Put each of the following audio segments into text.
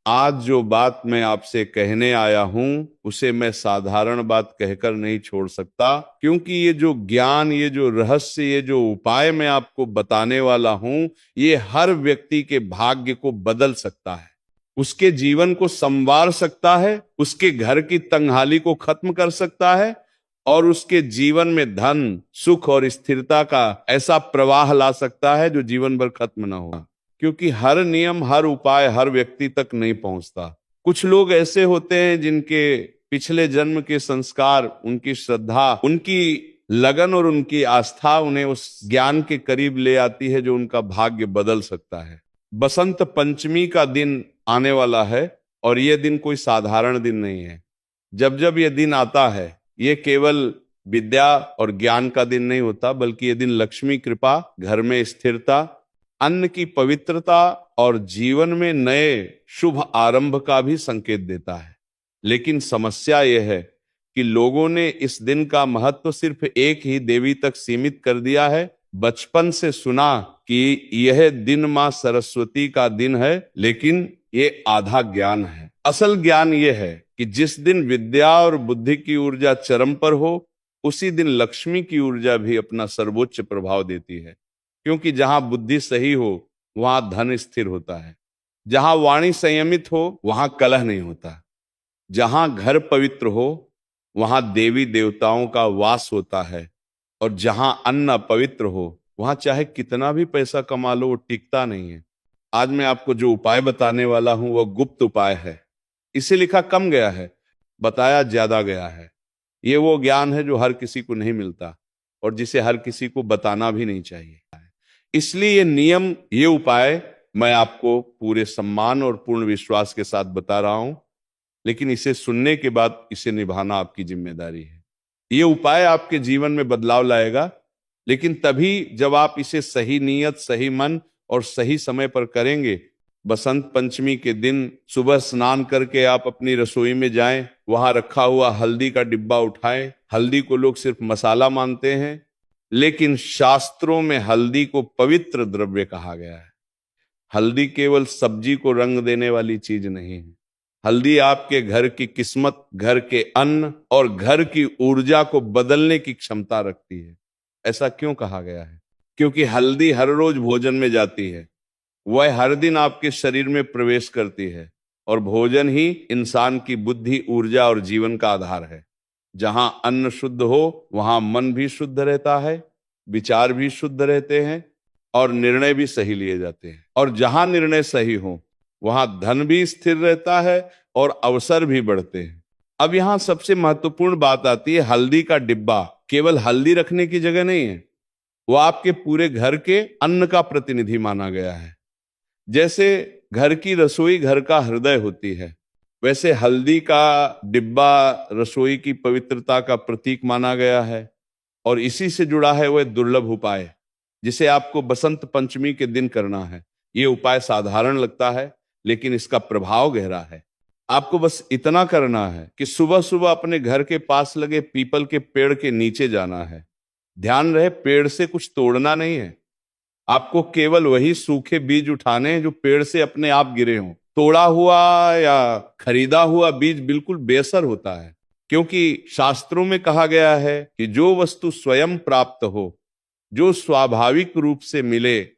आज जो बात मैं आपसे कहने आया हूं उसे मैं साधारण बात कहकर नहीं छोड़ सकता, क्योंकि ये जो ज्ञान, ये जो रहस्य, ये जो उपाय मैं आपको बताने वाला हूं, ये हर व्यक्ति के भाग्य को बदल सकता है, उसके जीवन को संवार सकता है, उसके घर की तंगहाली को खत्म कर सकता है और उसके जीवन में धन, सुख और स्थिरता का ऐसा प्रवाह ला सकता है जो जीवन भर खत्म ना हो। क्योंकि हर नियम, हर उपाय हर व्यक्ति तक नहीं पहुंचता। कुछ लोग ऐसे होते हैं जिनके पिछले जन्म के संस्कार, उनकी श्रद्धा, उनकी लगन और उनकी आस्था उन्हें उस ज्ञान के करीब ले आती है जो उनका भाग्य बदल सकता है। बसंत पंचमी का दिन आने वाला है और यह दिन कोई साधारण दिन नहीं है। जब जब यह दिन आता है, ये केवल विद्या और ज्ञान का दिन नहीं होता, बल्कि यह दिन लक्ष्मी कृपा, घर में स्थिरता, अन्न की पवित्रता और जीवन में नए शुभ आरंभ का भी संकेत देता है। लेकिन समस्या यह है कि लोगों ने इस दिन का महत्व सिर्फ एक ही देवी तक सीमित कर दिया है। बचपन से सुना कि यह दिन मां सरस्वती का दिन है, लेकिन ये आधा ज्ञान है। असल ज्ञान यह है कि जिस दिन विद्या और बुद्धि की ऊर्जा चरम पर हो, उसी दिन लक्ष्मी की ऊर्जा भी अपना सर्वोच्च प्रभाव देती है। क्योंकि जहां बुद्धि सही हो वहां धन स्थिर होता है, जहां वाणी संयमित हो वहां कलह नहीं होता, जहां घर पवित्र हो वहां देवी देवताओं का वास होता है, और जहां अन्न अपवित्र हो वहां चाहे कितना भी पैसा कमा लो वो टिकता नहीं है। आज मैं आपको जो उपाय बताने वाला हूं वह गुप्त उपाय है। इसे लिखा कम गया है, बताया ज्यादा गया है। ये वो ज्ञान है जो हर किसी को नहीं मिलता और जिसे हर किसी को बताना भी नहीं चाहिए। इसलिए ये नियम, ये उपाय मैं आपको पूरे सम्मान और पूर्ण विश्वास के साथ बता रहा हूं, लेकिन इसे सुनने के बाद इसे निभाना आपकी जिम्मेदारी है। ये उपाय आपके जीवन में बदलाव लाएगा, लेकिन तभी जब आप इसे सही नीयत, सही मन और सही समय पर करेंगे। बसंत पंचमी के दिन सुबह स्नान करके आप अपनी रसोई में जाएं, वहां रखा हुआ हल्दी का डिब्बा उठाएं। हल्दी को लोग सिर्फ मसाला मानते हैं, लेकिन शास्त्रों में हल्दी को पवित्र द्रव्य कहा गया है। हल्दी केवल सब्जी को रंग देने वाली चीज नहीं है। हल्दी आपके घर की किस्मत, घर के अन्न और घर की ऊर्जा को बदलने की क्षमता रखती है। ऐसा क्यों कहा गया है? क्योंकि हल्दी हर रोज भोजन में जाती है, वह हर दिन आपके शरीर में प्रवेश करती है, और भोजन ही इंसान की बुद्धि, ऊर्जा और जीवन का आधार है। जहां अन्न शुद्ध हो वहां मन भी शुद्ध रहता है, विचार भी शुद्ध रहते हैं और निर्णय भी सही लिए जाते हैं। और जहां निर्णय सही हो वहां धन भी स्थिर रहता है और अवसर भी बढ़ते हैं। अब यहां सबसे महत्वपूर्ण बात आती है, हल्दी का डिब्बा केवल हल्दी रखने की जगह नहीं है, वो आपके पूरे घर के अन्न का प्रतिनिधि माना गया है। जैसे घर की रसोई घर का हृदय होती है, वैसे हल्दी का डिब्बा रसोई की पवित्रता का प्रतीक माना गया है। और इसी से जुड़ा है वह दुर्लभ उपाय जिसे आपको बसंत पंचमी के दिन करना है। ये उपाय साधारण लगता है, लेकिन इसका प्रभाव गहरा है। आपको बस इतना करना है कि सुबह सुबह अपने घर के पास लगे पीपल के पेड़ के नीचे जाना है। ध्यान रहे, पेड़ से कुछ तोड़ना नहीं है, आपको केवल वही सूखे बीज उठाने हैं जो पेड़ से अपने आप गिरे हों। तोड़ा हुआ या खरीदा हुआ बीज बिल्कुल बेअसर होता है, क्योंकि शास्त्रों में कहा गया है कि जो वस्तु स्वयं प्राप्त हो, जो स्वाभाविक रूप से मिले,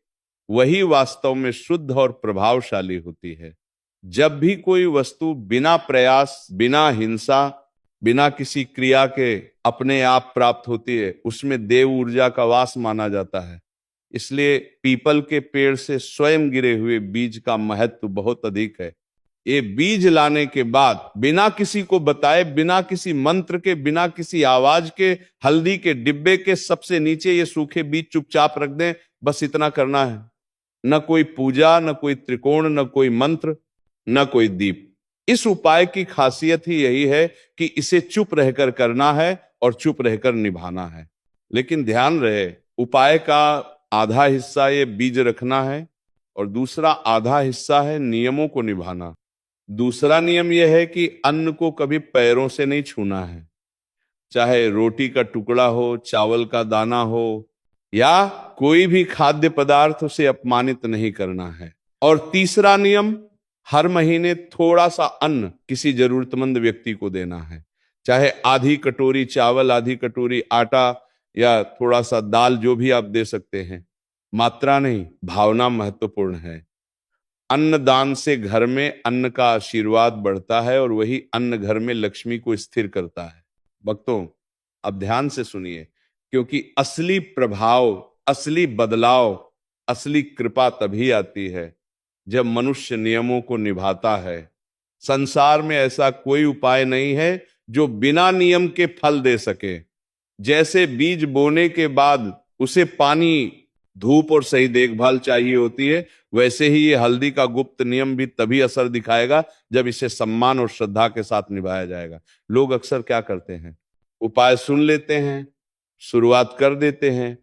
वही वास्तव में शुद्ध और प्रभावशाली होती है। जब भी कोई वस्तु बिना प्रयास, बिना हिंसा, बिना किसी क्रिया के अपने आप प्राप्त होती है, उसमें देव ऊर्जा का वास माना जाता है। इसलिए पीपल के पेड़ से स्वयं गिरे हुए बीज का महत्व बहुत अधिक है। ये बीज लाने के बाद बिना किसी को बताए, बिना किसी मंत्र के, बिना किसी आवाज के, हल्दी के डिब्बे के सबसे नीचे ये सूखे बीज चुपचाप रख दें। बस इतना करना है। न कोई पूजा, न कोई त्रिकोण, न कोई मंत्र, न कोई दीप। इस उपाय की खासियत ही यही है कि इसे चुप रहकर करना है और चुप रहकर निभाना है। लेकिन ध्यान रहे, उपाय का आधा हिस्सा ये बीज रखना है और दूसरा आधा हिस्सा है नियमों को निभाना। दूसरा नियम यह है कि अन्न को कभी पैरों से नहीं छूना है, चाहे रोटी का टुकड़ा हो, चावल का दाना हो या कोई भी खाद्य पदार्थ, उसे अपमानित नहीं करना है। और तीसरा नियम, हर महीने थोड़ा सा अन्न किसी जरूरतमंद व्यक्ति को देना है, चाहे आधी कटोरी चावल, आधी कटोरी आटा या थोड़ा सा दाल, जो भी आप दे सकते हैं। मात्रा नहीं, भावना महत्वपूर्ण है। अन्न दान से घर में अन्न का आशीर्वाद बढ़ता है और वही अन्न घर में लक्ष्मी को स्थिर करता है। भक्तों, अब ध्यान से सुनिए, क्योंकि असली प्रभाव, असली बदलाव, असली कृपा तभी आती है जब मनुष्य नियमों को निभाता है। संसार में ऐसा कोई उपाय नहीं है जो बिना नियम के फल दे सके। जैसे बीज बोने के बाद उसे पानी, धूप और सही देखभाल चाहिए होती है, वैसे ही ये हल्दी का गुप्त नियम भी तभी असर दिखाएगा जब इसे सम्मान और श्रद्धा के साथ निभाया जाएगा। लोग अक्सर क्या करते हैं, उपाय सुन लेते हैं, शुरुआत कर देते हैं,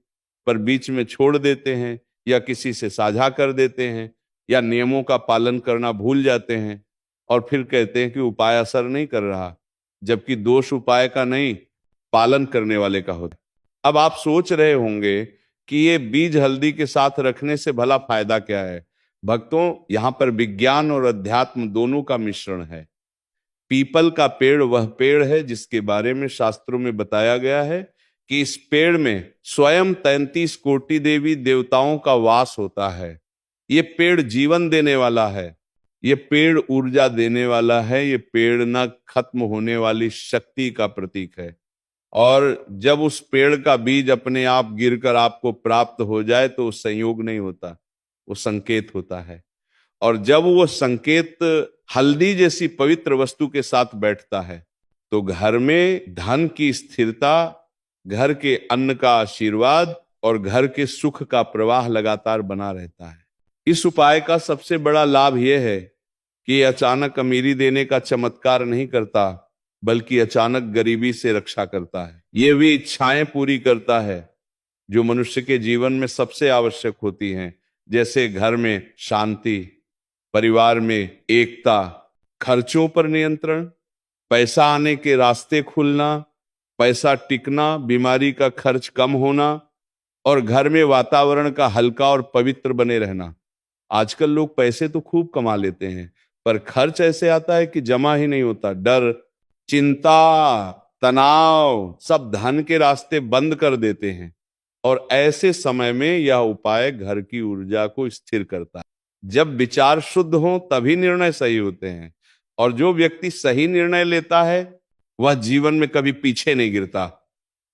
पर बीच में छोड़ देते हैं या किसी से साझा कर देते हैं या नियमों का पालन करना भूल जाते हैं और फिर कहते हैं कि उपाय असर नहीं कर रहा, जबकि दोष उपाय का नहीं, पालन करने वाले का होता है। अब आप सोच रहे होंगे कि ये बीज हल्दी के साथ रखने से भला फायदा क्या है। भक्तों, यहां पर विज्ञान और अध्यात्म दोनों का मिश्रण है। पीपल का पेड़ वह पेड़ है जिसके बारे में शास्त्रों में बताया गया है कि इस पेड़ में स्वयं 33 कोटि देवी देवताओं का वास होता है। ये पेड़ जीवन देने वाला है, ये पेड़ ऊर्जा देने वाला है, ये पेड़ न खत्म होने वाली शक्ति का प्रतीक है। और जब उस पेड़ का बीज अपने आप गिरकर आपको प्राप्त हो जाए तो वो संयोग नहीं होता, वो संकेत होता है। और जब वो संकेत हल्दी जैसी पवित्र वस्तु के साथ बैठता है तो घर में धन की स्थिरता, घर के अन्न का आशीर्वाद और घर के सुख का प्रवाह लगातार बना रहता है। इस उपाय का सबसे बड़ा लाभ यह है कि अचानक अमीरी देने का चमत्कार नहीं करता, बल्कि अचानक गरीबी से रक्षा करता है। ये भी इच्छाएं पूरी करता है जो मनुष्य के जीवन में सबसे आवश्यक होती हैं, जैसे घर में शांति, परिवार में एकता, खर्चों पर नियंत्रण, पैसा आने के रास्ते खुलना, पैसा टिकना, बीमारी का खर्च कम होना और घर में वातावरण का हल्का और पवित्र बने रहना। आजकल लोग पैसे तो खूब कमा लेते हैं, पर खर्च ऐसे आता है कि जमा ही नहीं होता। डर, चिंता, तनाव सब धन के रास्ते बंद कर देते हैं और ऐसे समय में यह उपाय घर की ऊर्जा को स्थिर करता है। जब विचार शुद्ध हो तभी निर्णय सही होते हैं और जो व्यक्ति सही निर्णय लेता है वह जीवन में कभी पीछे नहीं गिरता।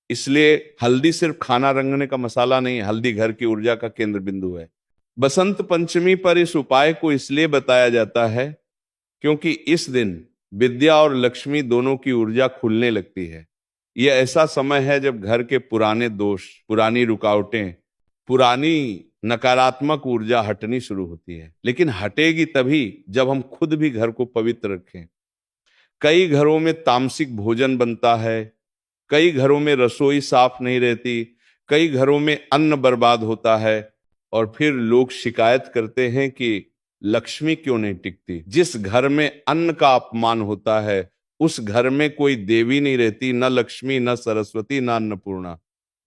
इसलिए हल्दी सिर्फ खाना रंगने का मसाला नहीं, हल्दी घर की ऊर्जा का केंद्र बिंदु है। बसंत पंचमी पर इस उपाय को इसलिए बताया जाता है क्योंकि इस दिन विद्या और लक्ष्मी दोनों की ऊर्जा खुलने लगती है। यह ऐसा समय है जब घर के पुराने दोष, पुरानी रुकावटें, पुरानी नकारात्मक ऊर्जा हटनी शुरू होती है। लेकिन हटेगी तभी जब हम खुद भी घर को पवित्र रखें। कई घरों में तामसिक भोजन बनता है, कई घरों में रसोई साफ नहीं रहती, कई घरों में अन्न बर्बाद होता है और फिर लोग शिकायत करते हैं कि लक्ष्मी क्यों नहीं टिकती। जिस घर में अन्न का अपमान होता है उस घर में कोई देवी नहीं रहती, न लक्ष्मी, न सरस्वती, न अन्नपूर्णा।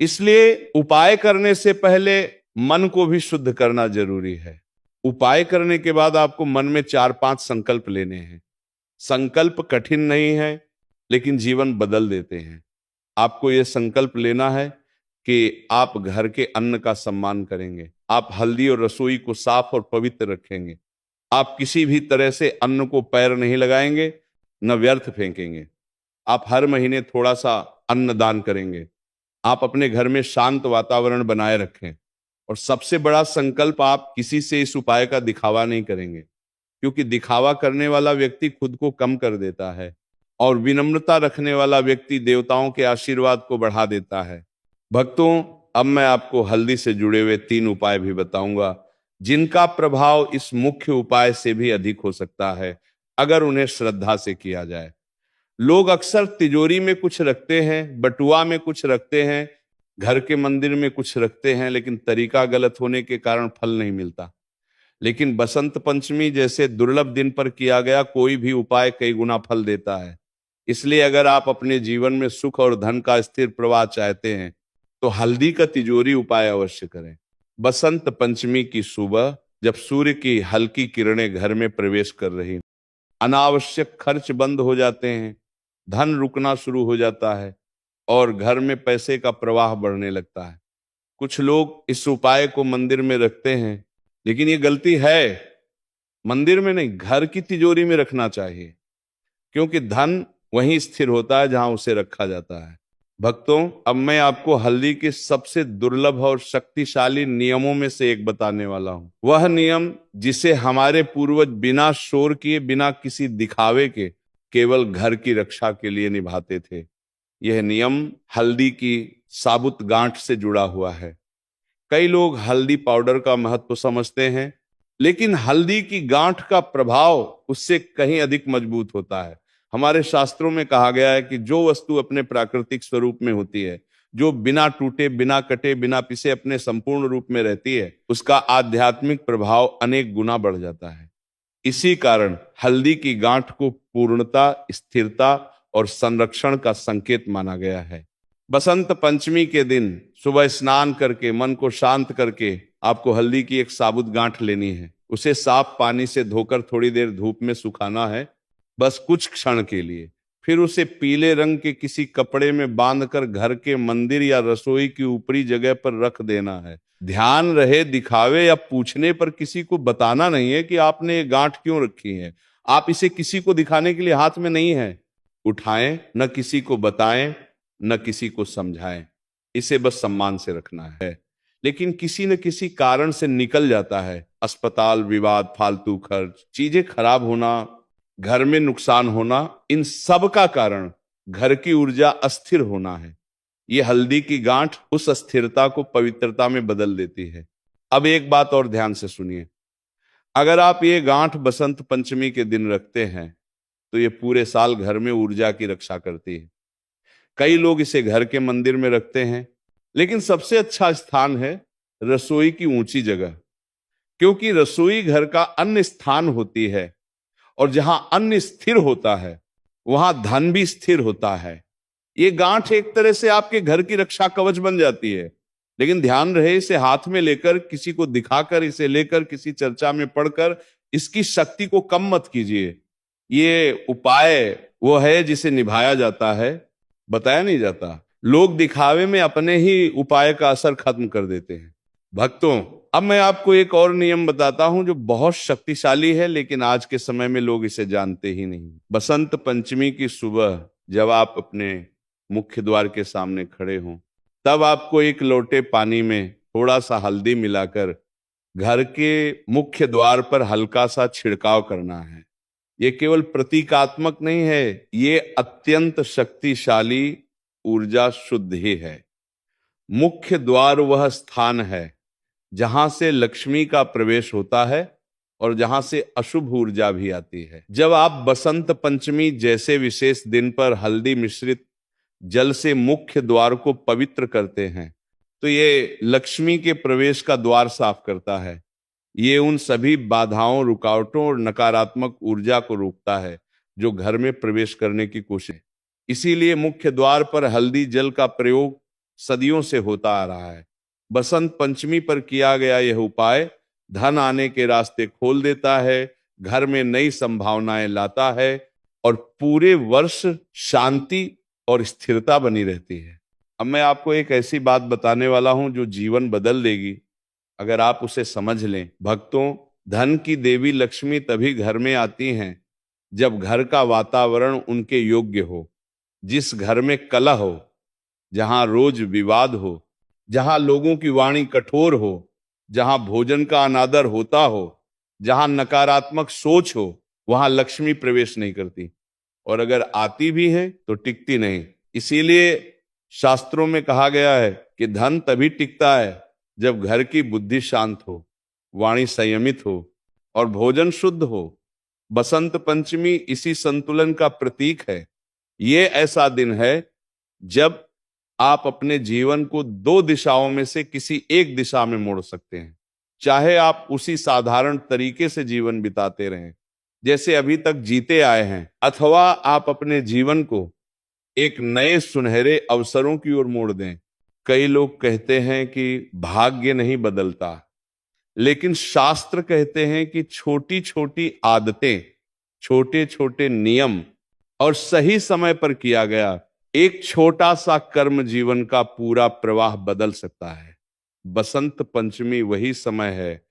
इसलिए उपाय करने से पहले मन को भी शुद्ध करना जरूरी है। उपाय करने के बाद आपको मन में 4-5 संकल्प लेने हैं। संकल्प कठिन नहीं है लेकिन जीवन बदल देते हैं। आपको यह संकल्प लेना है कि आप घर के अन्न का सम्मान करेंगे, आप हल्दी और रसोई को साफ और पवित्र रखेंगे, आप किसी भी तरह से अन्न को पैर नहीं लगाएंगे, न व्यर्थ फेंकेंगे, आप हर महीने थोड़ा सा अन्न दान करेंगे, आप अपने घर में शांत वातावरण बनाए रखें और सबसे बड़ा संकल्प, आप किसी से इस उपाय का दिखावा नहीं करेंगे, क्योंकि दिखावा करने वाला व्यक्ति खुद को कम कर देता है और विनम्रता रखने वाला व्यक्ति देवताओं के आशीर्वाद को बढ़ा देता है। भक्तों, अब मैं आपको हल्दी से जुड़े हुए 3 उपाय भी बताऊंगा जिनका प्रभाव इस मुख्य उपाय से भी अधिक हो सकता है अगर उन्हें श्रद्धा से किया जाए। लोग अक्सर तिजोरी में कुछ रखते हैं, बटुआ में कुछ रखते हैं, घर के मंदिर में कुछ रखते हैं, लेकिन तरीका गलत होने के कारण फल नहीं मिलता। लेकिन बसंत पंचमी जैसे दुर्लभ दिन पर किया गया कोई भी उपाय कई गुना फल देता है। इसलिए अगर आप अपने जीवन में सुख और धन का स्थिर प्रवाह चाहते हैं तो हल्दी का तिजोरी उपाय अवश्य करें। बसंत पंचमी की सुबह जब सूर्य की हल्की किरणें घर में प्रवेश कर रही, अनावश्यक खर्च बंद हो जाते हैं, धन रुकना शुरू हो जाता है और घर में पैसे का प्रवाह बढ़ने लगता है। कुछ लोग इस उपाय को मंदिर में रखते हैं, लेकिन ये गलती है। मंदिर में नहीं, घर की तिजोरी में रखना चाहिए, क्योंकि धन वहीं स्थिर होता है जहां उसे रखा जाता है। भक्तों, अब मैं आपको हल्दी के सबसे दुर्लभ और शक्तिशाली नियमों में से एक बताने वाला हूं। वह नियम जिसे हमारे पूर्वज बिना शोर किए, बिना किसी दिखावे के, केवल घर की रक्षा के लिए निभाते थे। यह नियम हल्दी की साबुत गांठ से जुड़ा हुआ है। कई लोग हल्दी पाउडर का महत्व समझते हैं, लेकिन हल्दी की गांठ का प्रभाव उससे कहीं अधिक मजबूत होता है। हमारे शास्त्रों में कहा गया है कि जो वस्तु अपने प्राकृतिक स्वरूप में होती है, जो बिना टूटे, बिना कटे, बिना पिसे अपने संपूर्ण रूप में रहती है, उसका आध्यात्मिक प्रभाव अनेक गुना बढ़ जाता है। इसी कारण हल्दी की गांठ को पूर्णता, स्थिरता और संरक्षण का संकेत माना गया है। बसंत पंचमी के दिन सुबह स्नान करके, मन को शांत करके, आपको हल्दी की एक साबुत गांठ लेनी है। उसे साफ पानी से धोकर थोड़ी देर धूप में सुखाना है, बस कुछ क्षण के लिए। फिर उसे पीले रंग के किसी कपड़े में बांधकर घर के मंदिर या रसोई की ऊपरी जगह पर रख देना है। ध्यान रहे, दिखावे या पूछने पर किसी को बताना नहीं है कि आपने ये गांठ क्यों रखी है। आप इसे किसी को दिखाने के लिए हाथ में नहीं है। उठाएं, न किसी को बताएं, न किसी को समझाएं। इसे बस सम्मान से रखना है। लेकिन किसी न किसी कारण से निकल जाता है। अस्पताल, विवाद, फालतू खर्च, चीजें खराब होना, घर में नुकसान होना, इन सब का कारण घर की ऊर्जा अस्थिर होना है। ये हल्दी की गांठ उस अस्थिरता को पवित्रता में बदल देती है। अब एक बात और ध्यान से सुनिए। अगर आप ये गांठ बसंत पंचमी के दिन रखते हैं, तो ये पूरे साल घर में ऊर्जा की रक्षा करती है। कई लोग इसे घर के मंदिर में रखते हैं, लेकिन सबसे अच्छा स्थान है रसोई की ऊंची जगह, क्योंकि रसोई घर का अन्य स्थान होती है, और जहां अन्न स्थिर होता है, वहां धन भी स्थिर होता है। ये गांठ एक तरह से आपके घर की रक्षा कवच बन जाती है। लेकिन ध्यान रहे, इसे हाथ में लेकर, किसी को दिखाकर, इसे लेकर किसी चर्चा में पढ़कर इसकी शक्ति को कम मत कीजिए। ये उपाय वो है जिसे निभाया जाता है, बताया नहीं जाता। लोग दिखावे में अपने ही उपाय का असर खत्म कर देते हैं। भक्तों, अब मैं आपको एक और नियम बताता हूं जो बहुत शक्तिशाली है, लेकिन आज के समय में लोग इसे जानते ही नहीं। बसंत पंचमी की सुबह जब आप अपने मुख्य द्वार के सामने खड़े हों, तब आपको एक लोटे पानी में थोड़ा सा हल्दी मिलाकर घर के मुख्य द्वार पर हल्का सा छिड़काव करना है। ये केवल प्रतीकात्मक नहीं है, ये अत्यंत शक्तिशाली ऊर्जा शुद्ध ही है। मुख्य द्वार वह स्थान है जहां से लक्ष्मी का प्रवेश होता है और जहां से अशुभ ऊर्जा भी आती है। जब आप बसंत पंचमी जैसे विशेष दिन पर हल्दी मिश्रित जल से मुख्य द्वार को पवित्र करते हैं, तो ये लक्ष्मी के प्रवेश का द्वार साफ करता है। ये उन सभी बाधाओं, रुकावटों और नकारात्मक ऊर्जा को रोकता है जो घर में प्रवेश करने की कोशिश। इसीलिए मुख्य द्वार पर हल्दी जल का प्रयोग सदियों से होता आ रहा है। बसंत पंचमी पर किया गया यह उपाय धन आने के रास्ते खोल देता है, घर में नई संभावनाएं लाता है और पूरे वर्ष शांति और स्थिरता बनी रहती है। अब मैं आपको एक ऐसी बात बताने वाला हूं जो जीवन बदल देगी, अगर आप उसे समझ लें। भक्तों, धन की देवी लक्ष्मी तभी घर में आती हैं जब घर का वातावरण उनके योग्य हो। जिस घर में कलह हो, जहां रोज विवाद हो, जहां लोगों की वाणी कठोर हो, जहां भोजन का अनादर होता हो, जहां नकारात्मक सोच हो, वहां लक्ष्मी प्रवेश नहीं करती, और अगर आती भी है तो टिकती नहीं। इसीलिए शास्त्रों में कहा गया है कि धन तभी टिकता है जब घर की बुद्धि शांत हो, वाणी संयमित हो और भोजन शुद्ध हो। बसंत पंचमी इसी संतुलन का प्रतीक है। ये ऐसा दिन है जब आप अपने जीवन को दो दिशाओं में से किसी एक दिशा में मोड़ सकते हैं। चाहे आप उसी साधारण तरीके से जीवन बिताते रहें जैसे अभी तक जीते आए हैं, अथवा आप अपने जीवन को एक नए सुनहरे अवसरों की ओर मोड़ दें। कई लोग कहते हैं कि भाग्य नहीं बदलता, लेकिन शास्त्र कहते हैं कि छोटी छोटी आदतें, छोटे छोटे नियम और सही समय पर किया गया एक छोटा सा कर्म जीवन का पूरा प्रवाह बदल सकता है। बसंत पंचमी वही समय है,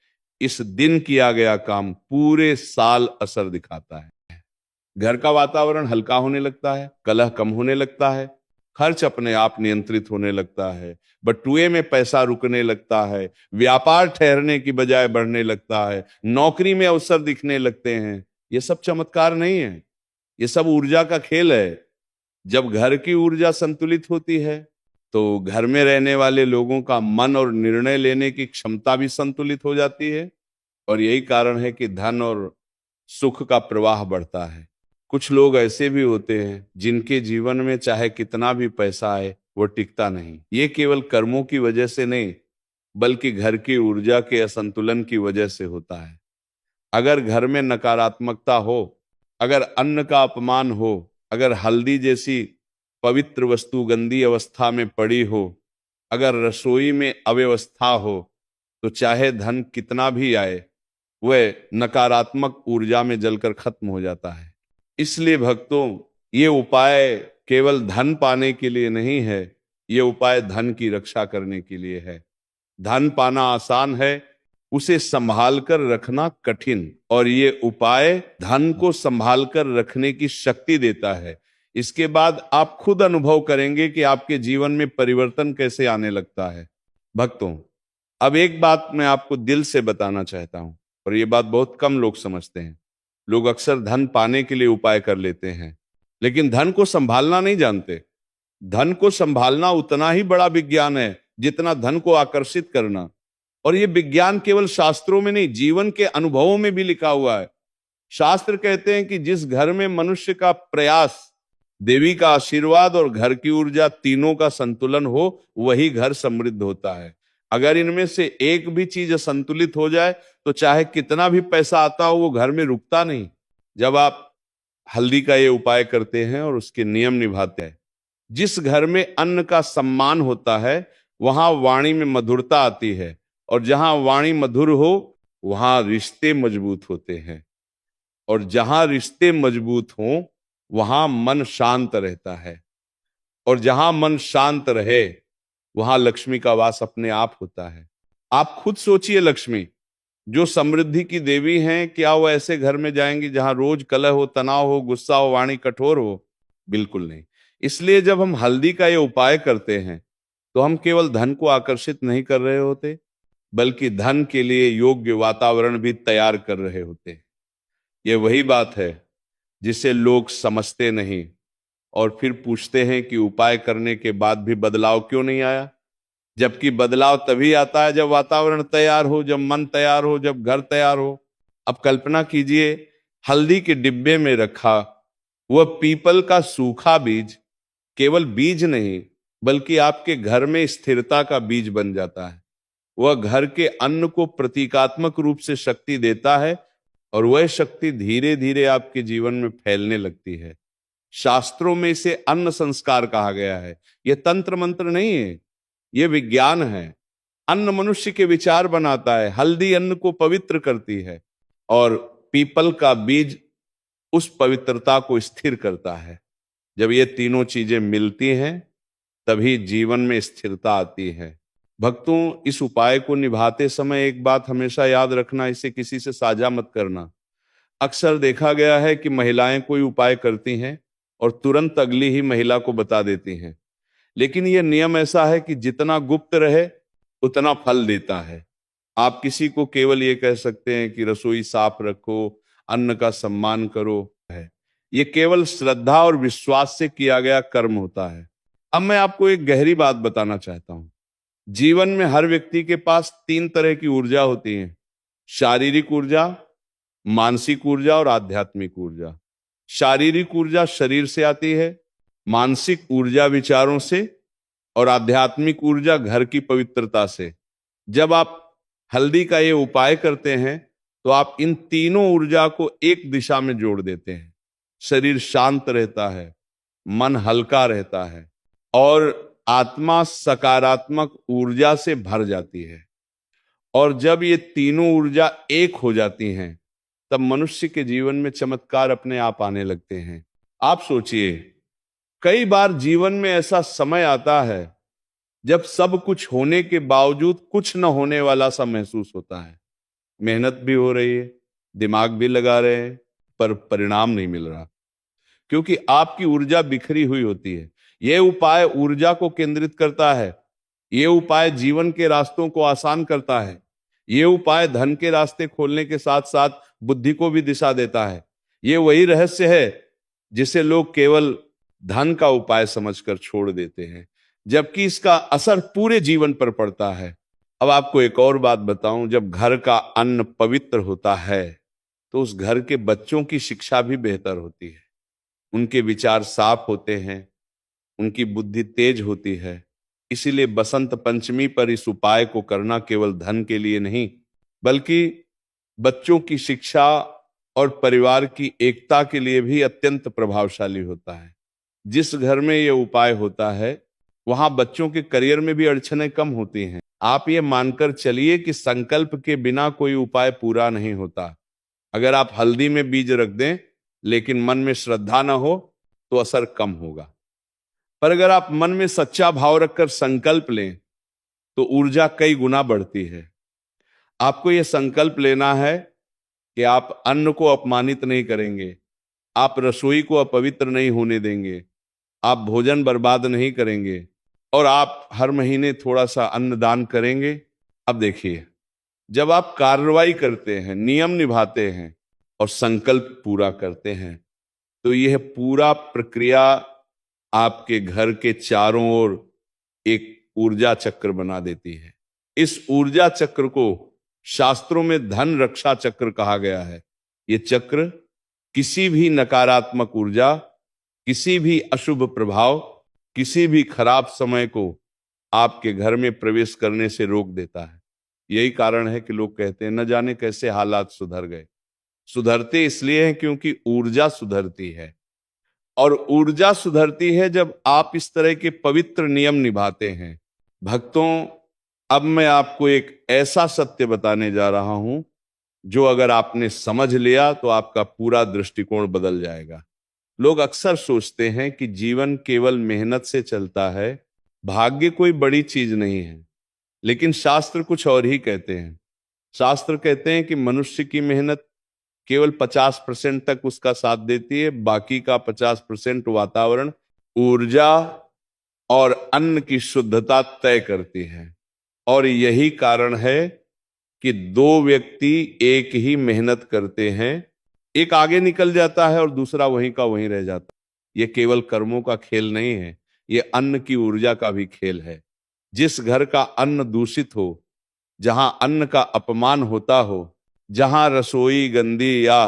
इस दिन किया गया काम पूरे साल असर दिखाता है। घर का वातावरण हल्का होने लगता है, कलह कम होने लगता है, खर्च अपने आप नियंत्रित होने लगता है, बटुए में पैसा रुकने लगता है, व्यापार ठहरने की बजाय बढ़ने लगता है, नौकरी में अवसर दिखने लगते हैं। ये सब चमत्कार नहीं है, ये सब ऊर्जा का खेल है। जब घर की ऊर्जा संतुलित होती है तो घर में रहने वाले लोगों का मन और निर्णय लेने की क्षमता भी संतुलित हो जाती है, और यही कारण है कि धन और सुख का प्रवाह बढ़ता है। कुछ लोग ऐसे भी होते हैं जिनके जीवन में चाहे कितना भी पैसा आए वो टिकता नहीं। ये केवल कर्मों की वजह से नहीं, बल्कि घर की ऊर्जा के असंतुलन की वजह से होता है। अगर घर में नकारात्मकता हो, अगर अन्न का अपमान हो, अगर हल्दी जैसी पवित्र वस्तु गंदी अवस्था में पड़ी हो, अगर रसोई में अव्यवस्था हो, तो चाहे धन कितना भी आए वह नकारात्मक ऊर्जा में जलकर खत्म हो जाता है। इसलिए भक्तों, ये उपाय केवल धन पाने के लिए नहीं है, ये उपाय धन की रक्षा करने के लिए है। धन पाना आसान है, उसे संभाल कर रखना कठिन, और ये उपाय धन को संभाल कर रखने की शक्ति देता है। इसके बाद आप खुद अनुभव करेंगे कि आपके जीवन में परिवर्तन कैसे आने लगता है। भक्तों, अब एक बात मैं आपको दिल से बताना चाहता हूं, और ये बात बहुत कम लोग समझते हैं। लोग अक्सर धन पाने के लिए उपाय कर लेते हैं, लेकिन धन को संभालना नहीं जानते। धन को संभालना उतना ही बड़ा विज्ञान है जितना धन को आकर्षित करना। और ये विज्ञान केवल शास्त्रों में नहीं, जीवन के अनुभवों में भी लिखा हुआ है। शास्त्र कहते हैं कि जिस घर में मनुष्य का प्रयास, देवी का आशीर्वाद और घर की ऊर्जा तीनों का संतुलन हो, वही घर समृद्ध होता है। अगर इनमें से एक भी चीज असंतुलित हो जाए तो चाहे कितना भी पैसा आता हो, वो घर में रुकता नहीं। जब आप हल्दी का ये उपाय करते हैं और उसके नियम निभाते हैं, जिस घर में अन्न का सम्मान होता है वहां वाणी में मधुरता आती है, और जहां वाणी मधुर हो वहां रिश्ते मजबूत होते हैं, और जहां रिश्ते मजबूत हों वहां मन शांत रहता है, और जहां मन शांत रहे वहां लक्ष्मी का वास अपने आप होता है। आप खुद सोचिए, लक्ष्मी जो समृद्धि की देवी हैं, क्या वो ऐसे घर में जाएंगी जहां रोज कलह हो, तनाव हो, गुस्सा हो, वाणी कठोर हो? बिल्कुल नहीं। इसलिए जब हम हल्दी का ये उपाय करते हैं तो हम केवल धन को आकर्षित नहीं कर रहे होते, बल्कि धन के लिए योग्य वातावरण भी तैयार कर रहे होते हैं। ये वही बात है जिसे लोग समझते नहीं, और फिर पूछते हैं कि उपाय करने के बाद भी बदलाव क्यों नहीं आया। जबकि बदलाव तभी आता है जब वातावरण तैयार हो, जब मन तैयार हो, जब घर तैयार हो। अब कल्पना कीजिए, हल्दी के डिब्बे में रखा वह पीपल का सूखा बीज केवल बीज नहीं, बल्कि आपके घर में स्थिरता का बीज बन जाता है। वह घर के अन्न को प्रतीकात्मक रूप से शक्ति देता है, और वह शक्ति धीरे धीरे आपके जीवन में फैलने लगती है। शास्त्रों में इसे अन्न संस्कार कहा गया है। यह तंत्र मंत्र नहीं है, यह विज्ञान है। अन्न मनुष्य के विचार बनाता है, हल्दी अन्न को पवित्र करती है, और पीपल का बीज उस पवित्रता को स्थिर करता है। जब ये तीनों चीजें मिलती हैं तभी जीवन में स्थिरता आती है। भक्तों, इस उपाय को निभाते समय एक बात हमेशा याद रखना, इसे किसी से साझा मत करना। अक्सर देखा गया है कि महिलाएं कोई उपाय करती हैं और तुरंत अगली ही महिला को बता देती हैं, लेकिन यह नियम ऐसा है कि जितना गुप्त रहे उतना फल देता है। आप किसी को केवल ये कह सकते हैं कि रसोई साफ रखो, अन्न का सम्मान करो, है। ये केवल श्रद्धा और विश्वास से किया गया कर्म होता है। अब मैं आपको एक गहरी बात बताना चाहता हूं। जीवन में हर व्यक्ति के पास तीन तरह की ऊर्जा होती है: शारीरिक ऊर्जा, मानसिक ऊर्जा और आध्यात्मिक ऊर्जा। शारीरिक ऊर्जा शरीर से आती है, मानसिक ऊर्जा विचारों से, और आध्यात्मिक ऊर्जा घर की पवित्रता से। जब आप हल्दी का ये उपाय करते हैं तो आप इन तीनों ऊर्जा को एक दिशा में जोड़ देते हैं। शरीर शांत रहता है, मन हल्का रहता है, और आत्मा सकारात्मक ऊर्जा से भर जाती है। और जब ये तीनों ऊर्जा एक हो जाती हैं तब मनुष्य के जीवन में चमत्कार अपने आप आने लगते हैं। आप सोचिए, कई बार जीवन में ऐसा समय आता है जब सब कुछ होने के बावजूद कुछ न होने वाला सा महसूस होता है। मेहनत भी हो रही है, दिमाग भी लगा रहे हैं, पर परिणाम नहीं मिल रहा, क्योंकि आपकी ऊर्जा बिखरी हुई होती है। यह उपाय ऊर्जा को केंद्रित करता है। यह उपाय जीवन के रास्तों को आसान करता है। यह उपाय धन के रास्ते खोलने के साथ साथ बुद्धि को भी दिशा देता है। यह वही रहस्य है जिसे लोग केवल धन का उपाय समझकर छोड़ देते हैं, जबकि इसका असर पूरे जीवन पर पड़ता है। अब आपको एक और बात बताऊं, जब घर का अन्न पवित्र होता है तो उस घर के बच्चों की शिक्षा भी बेहतर होती है। उनके विचार साफ होते हैं, उनकी बुद्धि तेज होती है। इसीलिए बसंत पंचमी पर इस उपाय को करना केवल धन के लिए नहीं, बल्कि बच्चों की शिक्षा और परिवार की एकता के लिए भी अत्यंत प्रभावशाली होता है। जिस घर में यह उपाय होता है वहां बच्चों के करियर में भी अड़चनें कम होती हैं। आप ये मानकर चलिए कि संकल्प के बिना कोई उपाय पूरा नहीं होता। अगर आप हल्दी में बीज रख दें लेकिन मन में श्रद्धा ना हो तो असर कम होगा, पर अगर आप मन में सच्चा भाव रखकर संकल्प लें तो ऊर्जा कई गुना बढ़ती है। आपको यह संकल्प लेना है कि आप अन्न को अपमानित नहीं करेंगे, आप रसोई को अपवित्र नहीं होने देंगे, आप भोजन बर्बाद नहीं करेंगे, और आप हर महीने थोड़ा सा अन्न दान करेंगे। अब देखिए, जब आप कार्रवाई करते हैं, नियम निभाते हैं और संकल्प पूरा करते हैं तो यह पूरा प्रक्रिया आपके घर के चारों ओर एक ऊर्जा चक्र बना देती है। इस ऊर्जा चक्र को शास्त्रों में धन रक्षा चक्र कहा गया है। यह चक्र किसी भी नकारात्मक ऊर्जा, किसी भी अशुभ प्रभाव, किसी भी खराब समय को आपके घर में प्रवेश करने से रोक देता है। यही कारण है कि लोग कहते हैं न जाने कैसे हालात सुधर गए। सुधरते इसलिए हैं क्योंकि ऊर्जा सुधरती है, और ऊर्जा सुधरती है जब आप इस तरह के पवित्र नियम निभाते हैं। भक्तों, अब मैं आपको एक ऐसा सत्य बताने जा रहा हूं जो अगर आपने समझ लिया तो आपका पूरा दृष्टिकोण बदल जाएगा। लोग अक्सर सोचते हैं कि जीवन केवल मेहनत से चलता है, भाग्य कोई बड़ी चीज नहीं है, लेकिन शास्त्र कुछ और ही कहते हैं। शास्त्र कहते हैं कि मनुष्य की मेहनत केवल 50% तक उसका साथ देती है, बाकी का 50% वातावरण, ऊर्जा और अन्न की शुद्धता तय करती है। और यही कारण है कि दो व्यक्ति एक ही मेहनत करते हैं, एक आगे निकल जाता है और दूसरा वहीं का वहीं रह जाता है। यह केवल कर्मों का खेल नहीं है, यह अन्न की ऊर्जा का भी खेल है। जिस घर का अन्न दूषित हो, जहां अन्न का अपमान होता हो, जहां रसोई गंदी या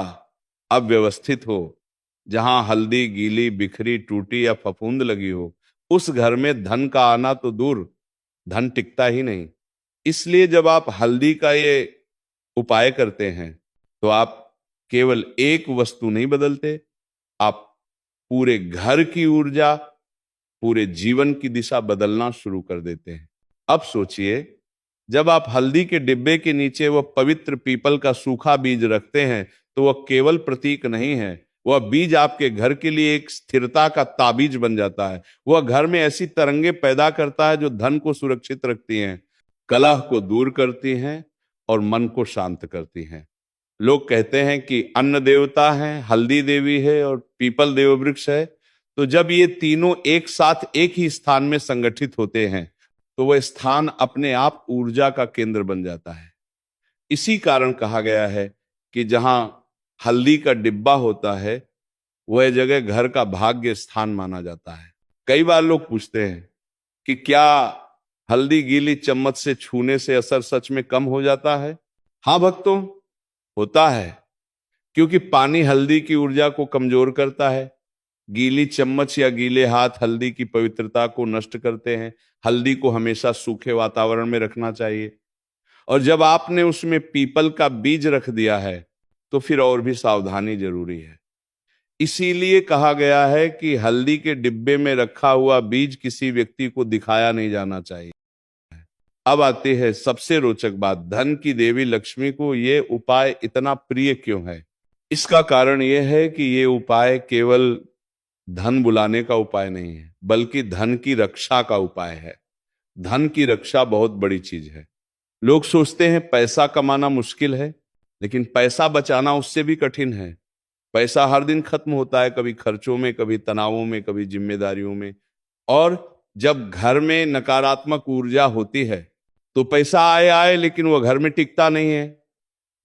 अव्यवस्थित हो, जहां हल्दी गीली, बिखरी, टूटी या फफूंद लगी हो, उस घर में धन का आना तो दूर, धन टिकता ही नहीं। इसलिए जब आप हल्दी का ये उपाय करते हैं तो आप केवल एक वस्तु नहीं बदलते, आप पूरे घर की ऊर्जा, पूरे जीवन की दिशा बदलना शुरू कर देते हैं। अब सोचिए, जब आप हल्दी के डिब्बे के नीचे वह पवित्र पीपल का सूखा बीज रखते हैं तो वह केवल प्रतीक नहीं है, वह बीज आपके घर के लिए एक स्थिरता का ताबीज बन जाता है। वह घर में ऐसी तरंगे पैदा करता है जो धन को सुरक्षित रखती हैं, कलह को दूर करती हैं और मन को शांत करती हैं। लोग कहते हैं कि अन्न देवता है, हल्दी देवी है और पीपल देव वृक्ष है। तो जब ये तीनों एक साथ एक ही स्थान में संगठित होते हैं तो वह स्थान अपने आप ऊर्जा का केंद्र बन जाता है। इसी कारण कहा गया है कि जहां हल्दी का डिब्बा होता है वह जगह घर का भाग्य स्थान माना जाता है। कई बार लोग पूछते हैं कि क्या हल्दी गीली चम्मच से छूने से असर सच में कम हो जाता है? हाँ भक्तों, होता है, क्योंकि पानी हल्दी की ऊर्जा को कमजोर करता है। गीली चम्मच या गीले हाथ हल्दी की पवित्रता को नष्ट करते हैं। हल्दी को हमेशा सूखे वातावरण में रखना चाहिए, और जब आपने उसमें पीपल का बीज रख दिया है तो फिर और भी सावधानी जरूरी है। इसीलिए कहा गया है कि हल्दी के डिब्बे में रखा हुआ बीज किसी व्यक्ति को दिखाया नहीं जाना चाहिए। अब आती है सबसे रोचक बात, धन की देवी लक्ष्मी को ये उपाय इतना प्रिय क्यों है? इसका कारण यह है कि ये उपाय केवल धन बुलाने का उपाय नहीं है, बल्कि धन की रक्षा का उपाय है। धन की रक्षा बहुत बड़ी चीज है। लोग सोचते हैं पैसा कमाना मुश्किल है, लेकिन पैसा बचाना उससे भी कठिन है। पैसा हर दिन खत्म होता है, कभी खर्चों में, कभी तनावों में, कभी जिम्मेदारियों में। और जब घर में नकारात्मक ऊर्जा होती है तो पैसा आए आए, लेकिन वह घर में टिकता नहीं है।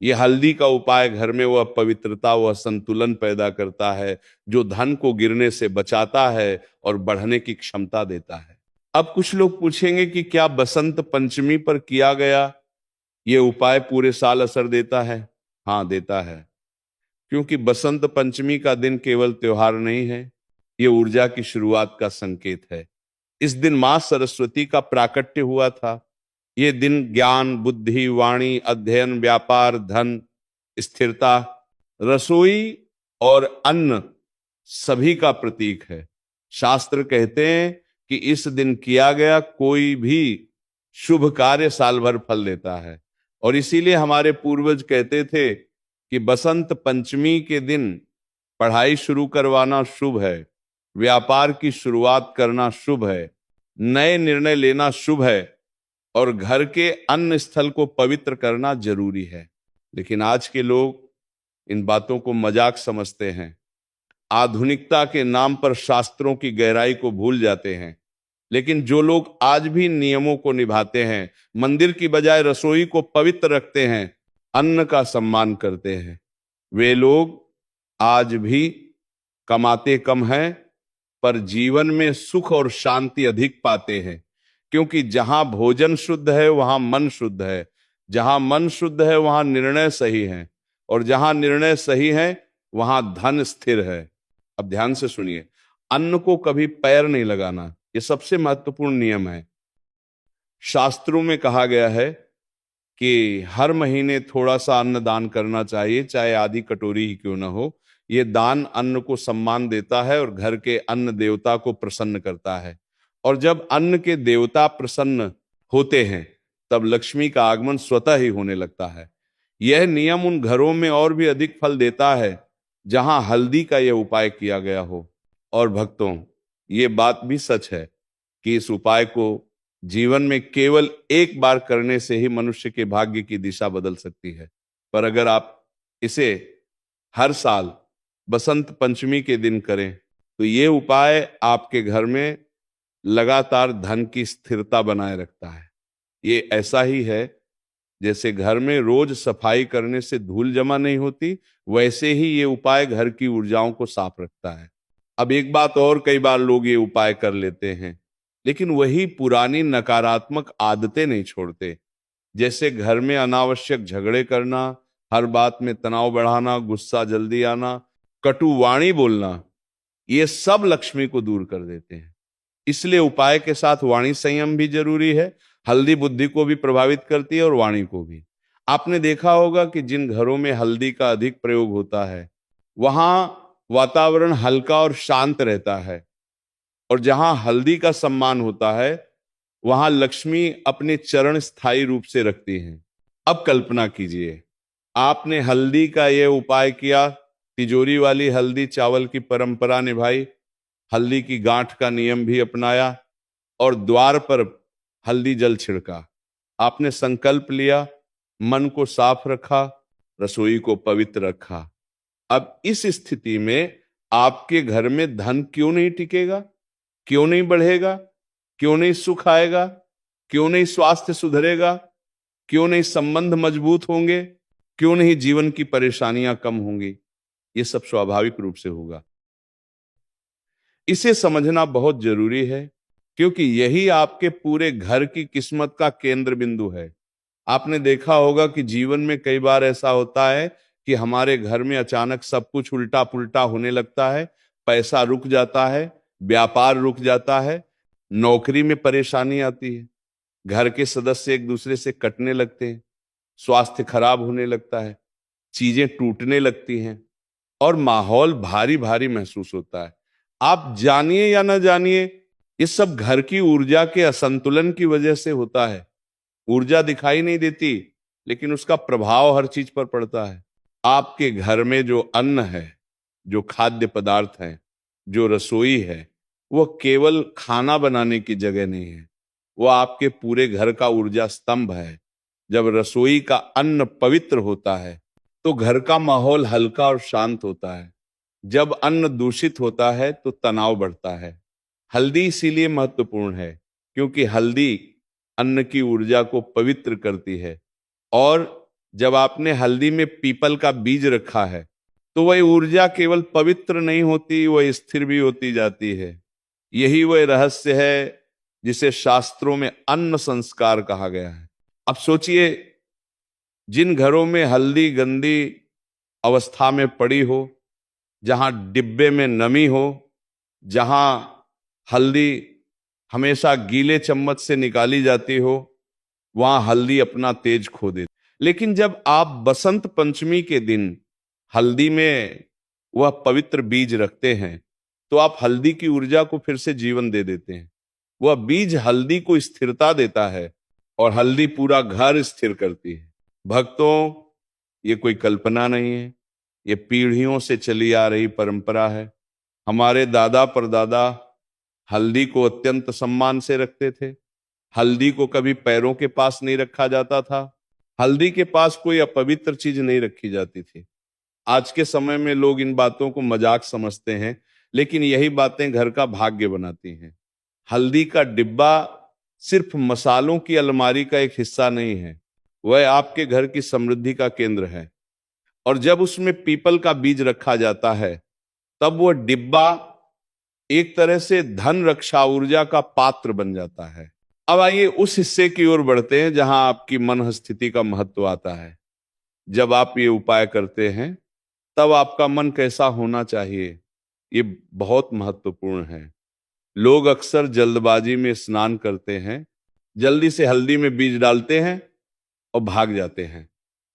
ये हल्दी का उपाय घर में वह पवित्रता, वह संतुलन पैदा करता है जो धन को गिरने से बचाता है और बढ़ने की क्षमता देता है। अब कुछ लोग पूछेंगे कि क्या बसंत पंचमी पर किया गया ये उपाय पूरे साल असर देता है? हाँ, देता है। क्योंकि बसंत पंचमी का दिन केवल त्योहार नहीं है, ये ऊर्जा की शुरुआत का संकेत है। इस दिन मां सरस्वती का प्राकट्य हुआ था। ये दिन ज्ञान, बुद्धि, वाणी, अध्ययन, व्यापार, धन, स्थिरता, रसोई और अन्न सभी का प्रतीक है। शास्त्र कहते हैं कि इस दिन किया गया कोई भी शुभ कार्य साल भर फल देता है। और इसीलिए हमारे पूर्वज कहते थे कि बसंत पंचमी के दिन पढ़ाई शुरू करवाना शुभ है, व्यापार की शुरुआत करना शुभ है, नए निर्णय लेना शुभ है और घर के अन्न स्थल को पवित्र करना जरूरी है। लेकिन आज के लोग इन बातों को मजाक समझते हैं, आधुनिकता के नाम पर शास्त्रों की गहराई को भूल जाते हैं। लेकिन जो लोग आज भी नियमों को निभाते हैं, मंदिर की बजाय रसोई को पवित्र रखते हैं, अन्न का सम्मान करते हैं, वे लोग आज भी कमाते कम हैं पर जीवन में सुख और शांति अधिक पाते हैं। क्योंकि जहां भोजन शुद्ध है वहां मन शुद्ध है, जहां मन शुद्ध है वहां निर्णय सही है, और जहां निर्णय सही है वहां धन स्थिर है। अब ध्यान से सुनिए, अन्न को कभी पैर नहीं लगाना, यह सबसे महत्वपूर्ण नियम है। शास्त्रों में कहा गया है कि हर महीने थोड़ा सा अन्न दान करना चाहिए, चाहे आधी कटोरी ही क्यों ना हो। यह दान अन्न को सम्मान देता है और घर के अन्न देवता को प्रसन्न करता है। और जब अन्न के देवता प्रसन्न होते हैं तब लक्ष्मी का आगमन स्वतः ही होने लगता है। यह नियम उन घरों में और भी अधिक फल देता है जहां हल्दी का यह उपाय किया गया हो। और भक्तों, ये बात भी सच है कि इस उपाय को जीवन में केवल एक बार करने से ही मनुष्य के भाग्य की दिशा बदल सकती है। पर अगर आप इसे हर साल बसंत पंचमी के दिन करें तो ये उपाय आपके घर में लगातार धन की स्थिरता बनाए रखता है। ये ऐसा ही है जैसे घर में रोज सफाई करने से धूल जमा नहीं होती, वैसे ही ये उपाय घर की ऊर्जाओं को साफ रखता है। अब एक बात और, कई बार लोग ये उपाय कर लेते हैं लेकिन वही पुरानी नकारात्मक आदतें नहीं छोड़ते। जैसे घर में अनावश्यक झगड़े करना, हर बात में तनाव बढ़ाना, गुस्सा जल्दी आना, कटु वाणी बोलना, ये सब लक्ष्मी को दूर कर देते हैं। इसलिए उपाय के साथ वाणी संयम भी जरूरी है। हल्दी बुद्धि को भी प्रभावित करती है और वाणी को भी। आपने देखा होगा कि जिन घरों में हल्दी का अधिक प्रयोग होता है वहां वातावरण हल्का और शांत रहता है, और जहां हल्दी का सम्मान होता है वहां लक्ष्मी अपने चरण स्थायी रूप से रखती हैं। अब कल्पना कीजिए, आपने हल्दी का यह उपाय किया, तिजोरी वाली हल्दी चावल की परंपरा निभाई, हल्दी की गांठ का नियम भी अपनाया और द्वार पर हल्दी जल छिड़का। आपने संकल्प लिया, मन को साफ रखा, रसोई को पवित्र रखा। अब इस स्थिति में आपके घर में धन क्यों नहीं टिकेगा, क्यों नहीं बढ़ेगा, क्यों नहीं सुख आएगा, क्यों नहीं स्वास्थ्य सुधरेगा, क्यों नहीं संबंध मजबूत होंगे, क्यों नहीं जीवन की परेशानियां कम होंगी? ये सब स्वाभाविक रूप से होगा। इसे समझना बहुत जरूरी है क्योंकि यही आपके पूरे घर की किस्मत का केंद्र बिंदु है। आपने देखा होगा कि जीवन में कई बार ऐसा होता है कि हमारे घर में अचानक सब कुछ उल्टा पुल्टा होने लगता है, पैसा रुक जाता है, व्यापार रुक जाता है, नौकरी में परेशानी आती है, घर के सदस्य एक दूसरे से कटने लगते हैं, स्वास्थ्य खराब होने लगता है, चीजें टूटने लगती हैं और माहौल भारी भारी महसूस होता है। आप जानिए या ना जानिए, ये सब घर की ऊर्जा के असंतुलन की वजह से होता है। ऊर्जा दिखाई नहीं देती, लेकिन उसका प्रभाव हर चीज पर पड़ता है। आपके घर में जो अन्न है, जो खाद्य पदार्थ है, जो रसोई है, वो केवल खाना बनाने की जगह नहीं है, वो आपके पूरे घर का ऊर्जा स्तंभ है। जब रसोई का अन्न पवित्र होता है तो घर का माहौल हल्का और शांत होता है। जब अन्न दूषित होता है तो तनाव बढ़ता है। हल्दी इसीलिए महत्वपूर्ण है क्योंकि हल्दी अन्न की ऊर्जा को पवित्र करती है। और जब आपने हल्दी में पीपल का बीज रखा है तो वह ऊर्जा केवल पवित्र नहीं होती, वह स्थिर भी होती जाती है। यही वह रहस्य है जिसे शास्त्रों में अन्न संस्कार कहा गया है। अब सोचिए, जिन घरों में हल्दी गंदी अवस्था में पड़ी हो, जहां डिब्बे में नमी हो, जहां हल्दी हमेशा गीले चम्मच से निकाली जाती हो, वहां हल्दी अपना तेज खो देती। लेकिन जब आप बसंत पंचमी के दिन हल्दी में वह पवित्र बीज रखते हैं तो आप हल्दी की ऊर्जा को फिर से जीवन दे देते हैं। वह बीज हल्दी को स्थिरता देता है और हल्दी पूरा घर स्थिर करती है। भक्तों, ये कोई कल्पना नहीं है, ये पीढ़ियों से चली आ रही परंपरा है। हमारे दादा परदादा हल्दी को अत्यंत सम्मान से रखते थे। हल्दी को कभी पैरों के पास नहीं रखा जाता था। हल्दी के पास कोई अपवित्र चीज नहीं रखी जाती थी। आज के समय में लोग इन बातों को मजाक समझते हैं, लेकिन यही बातें घर का भाग्य बनाती हैं। हल्दी का डिब्बा सिर्फ मसालों की अलमारी का एक हिस्सा नहीं है, वह आपके घर की समृद्धि का केंद्र है। और जब उसमें पीपल का बीज रखा जाता है तब वह डिब्बा एक तरह से धन रक्षा ऊर्जा का पात्र बन जाता है। अब आइए उस हिस्से की ओर बढ़ते हैं जहां आपकी मन स्थिति का महत्व आता है। जब आप ये उपाय करते हैं तब आपका मन कैसा होना चाहिए, ये बहुत महत्वपूर्ण है। लोग अक्सर जल्दबाजी में स्नान करते हैं, जल्दी से हल्दी में बीज डालते हैं और भाग जाते हैं।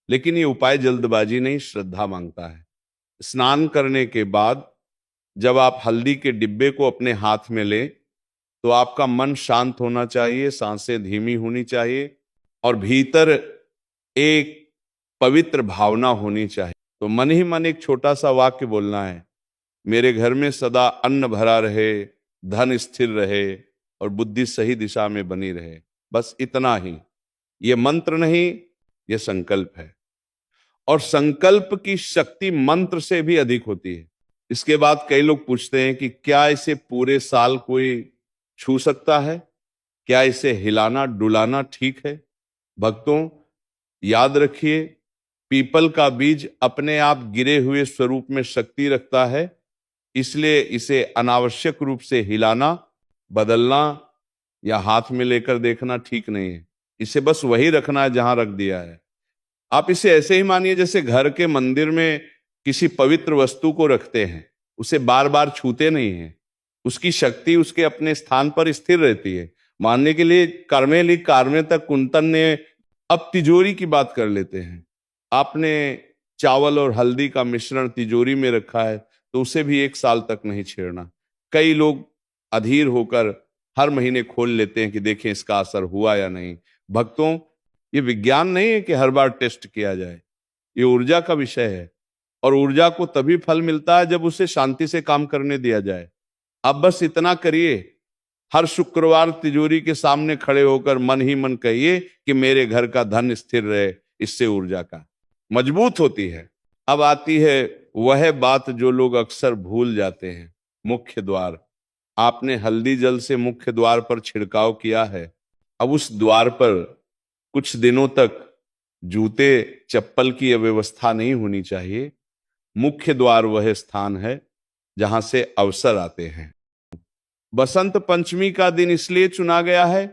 लेकिन ये उपाय जल्दबाजी नहीं, श्रद्धा मांगता है। स्नान करने के बाद जब आप हल्दी के डिब्बे को अपने हाथ में लें तो आपका मन शांत होना चाहिए, सांसें धीमी होनी चाहिए और भीतर एक पवित्र भावना होनी चाहिए। तो मन ही मन एक छोटा सा वाक्य बोलना है, मेरे घर में सदा अन्न भरा रहे, धन स्थिर रहे और बुद्धि सही दिशा में बनी रहे। बस इतना ही। ये मंत्र नहीं, ये संकल्प है। और संकल्प की शक्ति मंत्र से भी अधिक होती है। इसके बाद कई लोग पूछते हैं कि क्या इसे पूरे साल कोई छू सकता है? क्या इसे हिलाना डुलाना ठीक है? भक्तों, याद रखिए, पीपल का बीज अपने आप गिरे हुए स्वरूप में शक्ति रखता है, इसलिए इसे अनावश्यक रूप से हिलाना, बदलना या हाथ में लेकर देखना ठीक नहीं है। इसे बस वही रखना है जहां रख दिया है। आप इसे ऐसे ही मानिए जैसे घर के मंदिर में किसी पवित्र वस्तु को रखते हैं, उसे बार बार छूते नहीं हैं, उसकी शक्ति उसके अपने स्थान पर स्थिर रहती है। मानने के लिए कर्मे कारणे तक कुंतन ने अब तिजोरी की बात कर लेते हैं। आपने चावल और हल्दी का मिश्रण तिजोरी में रखा है तो उसे भी 1 साल तक नहीं छेड़ना। कई लोग अधीर होकर हर महीने खोल लेते हैं कि देखें इसका असर हुआ या नहीं। भक्तों, ये विज्ञान नहीं है कि हर बार टेस्ट किया जाए, ये ऊर्जा का विषय है। और ऊर्जा को तभी फल मिलता है जब उसे शांति से काम करने दिया जाए। अब बस इतना करिए, हर शुक्रवार तिजोरी के सामने खड़े होकर मन ही मन कहिए कि मेरे घर का धन स्थिर रहे। इससे ऊर्जा का मजबूत होती है। अब आती है वह बात जो लोग अक्सर भूल जाते हैं, मुख्य द्वार। आपने हल्दी जल से मुख्य द्वार पर छिड़काव किया है। अब उस द्वार पर कुछ दिनों तक जूते चप्पल की व्यवस्था नहीं होनी चाहिए। मुख्य द्वार वह स्थान है जहां से अवसर आते हैं। बसंत पंचमी का दिन इसलिए चुना गया है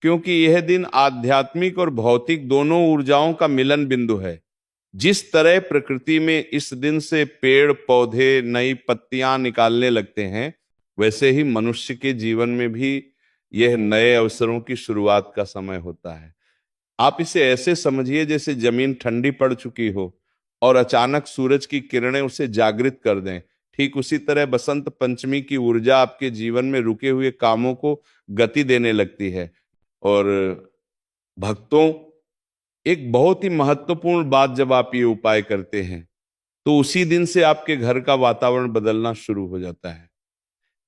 क्योंकि यह दिन आध्यात्मिक और भौतिक दोनों ऊर्जाओं का मिलन बिंदु है। जिस तरह प्रकृति में इस दिन से पेड़ पौधे नई पत्तियां निकालने लगते हैं, वैसे ही मनुष्य के जीवन में भी यह नए अवसरों की शुरुआत का समय होता है। आप इसे ऐसे समझिए जैसे जमीन ठंडी पड़ चुकी हो और अचानक सूरज की किरणें उसे जागृत कर दें। ठीक उसी तरह बसंत पंचमी की ऊर्जा आपके जीवन में रुके हुए कामों को गति देने लगती है और भक्तों, एक बहुत ही महत्वपूर्ण बात, जब आप ये उपाय करते हैं तो उसी दिन से आपके घर का वातावरण बदलना शुरू हो जाता है।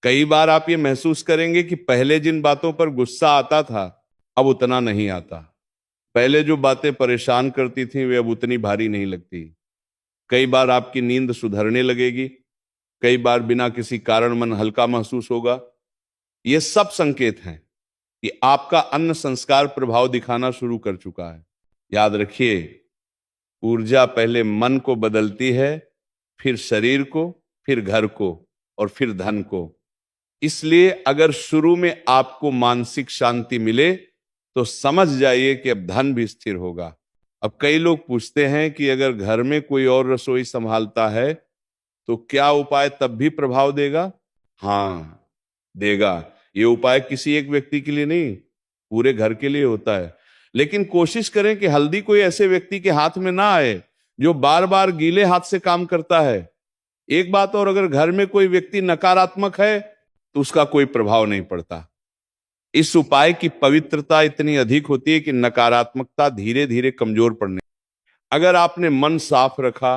कई बार आप ये महसूस करेंगे कि पहले जिन बातों पर गुस्सा आता था अब उतना नहीं आता। पहले जो बातें परेशान करती थी वे अब उतनी भारी नहीं लगती। कई बार आपकी नींद सुधरने लगेगी। कई बार बिना किसी कारण मन हल्का महसूस होगा। ये सब संकेत हैं कि आपका अन्न संस्कार प्रभाव दिखाना शुरू कर चुका है। याद रखिए, ऊर्जा पहले मन को बदलती है, फिर शरीर को, फिर घर को और फिर धन को। इसलिए अगर शुरू में आपको मानसिक शांति मिले तो समझ जाइए कि अब धन भी स्थिर होगा। अब कई लोग पूछते हैं कि अगर घर में कोई और रसोई संभालता है तो क्या उपाय तब भी प्रभाव देगा? हाँ, देगा। ये उपाय किसी एक व्यक्ति के लिए नहीं, पूरे घर के लिए होता है। लेकिन कोशिश करें कि हल्दी कोई ऐसे व्यक्ति के हाथ में ना आए जो बार बार गीले हाथ से काम करता है। एक बात और, अगर घर में कोई व्यक्ति नकारात्मक है तो उसका कोई प्रभाव नहीं पड़ता। इस उपाय की पवित्रता इतनी अधिक होती है कि नकारात्मकता धीरे धीरे कमजोर पड़ने। अगर आपने मन साफ रखा,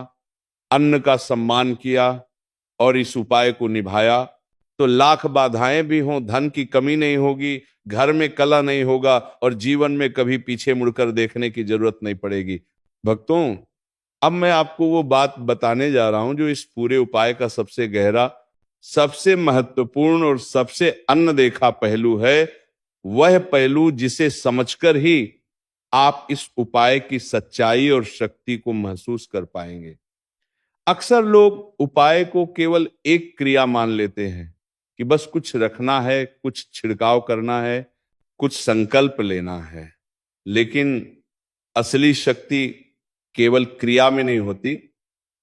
अन्न का सम्मान किया और इस उपाय को निभाया तो लाख बाधाएं भी हों, धन की कमी नहीं होगी, घर में कलह नहीं होगा और जीवन में कभी पीछे मुड़कर देखने की जरूरत नहीं पड़ेगी। भक्तों, अब मैं आपको वो बात बताने जा रहा हूं जो इस पूरे उपाय का सबसे गहरा, सबसे महत्वपूर्ण और सबसे अनदेखा पहलू है। वह पहलू जिसे समझकर ही आप इस उपाय की सच्चाई और शक्ति को महसूस कर पाएंगे। अक्सर लोग उपाय को केवल एक क्रिया मान लेते हैं कि बस कुछ रखना है, कुछ छिड़काव करना है, कुछ संकल्प लेना है। लेकिन असली शक्ति केवल क्रिया में नहीं होती,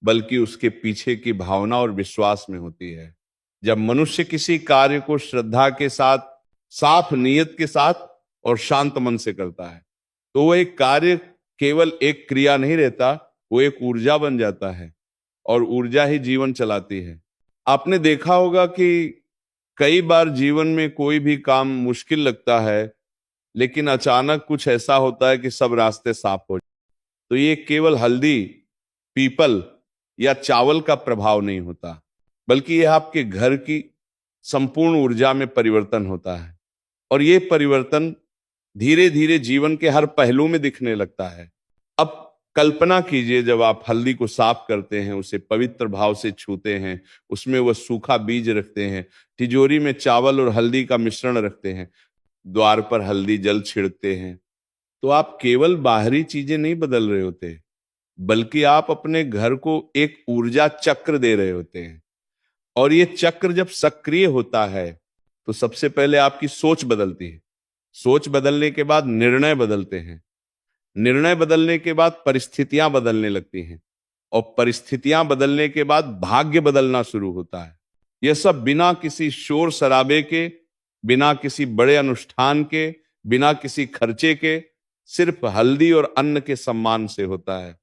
बल्कि उसके पीछे की भावना और विश्वास में होती है। जब मनुष्य किसी कार्य को श्रद्धा के साथ, साफ नीयत के साथ और शांत मन से करता है तो वह एक कार्य केवल एक क्रिया नहीं रहता, वो एक ऊर्जा बन जाता है और ऊर्जा ही जीवन चलाती है। आपने देखा होगा कि कई बार जीवन में कोई भी काम मुश्किल लगता है, लेकिन अचानक कुछ ऐसा होता है कि सब रास्ते साफ हो जाते। तो ये केवल हल्दी, पीपल या चावल का प्रभाव नहीं होता, बल्कि यह आपके घर की संपूर्ण ऊर्जा में परिवर्तन होता है। और ये परिवर्तन धीरे धीरे जीवन के हर पहलू में दिखने लगता है। अब कल्पना कीजिए, जब आप हल्दी को साफ करते हैं, उसे पवित्र भाव से छूते हैं, उसमें वह सूखा बीज रखते हैं, तिजोरी में चावल और हल्दी का मिश्रण रखते हैं, द्वार पर हल्दी जल छिड़कते हैं, तो आप केवल बाहरी चीजें नहीं बदल रहे होते, बल्कि आप अपने घर को एक ऊर्जा चक्र दे रहे होते हैं। और ये चक्र जब सक्रिय होता है तो सबसे पहले आपकी सोच बदलती है। सोच बदलने के बाद निर्णय बदलते हैं। निर्णय बदलने के बाद परिस्थितियां बदलने लगती हैं और परिस्थितियां बदलने के बाद भाग्य बदलना शुरू होता है। यह सब बिना किसी शोर शराबे के, बिना किसी बड़े अनुष्ठान के, बिना किसी खर्चे के, सिर्फ हल्दी और अन्न के सम्मान से होता है।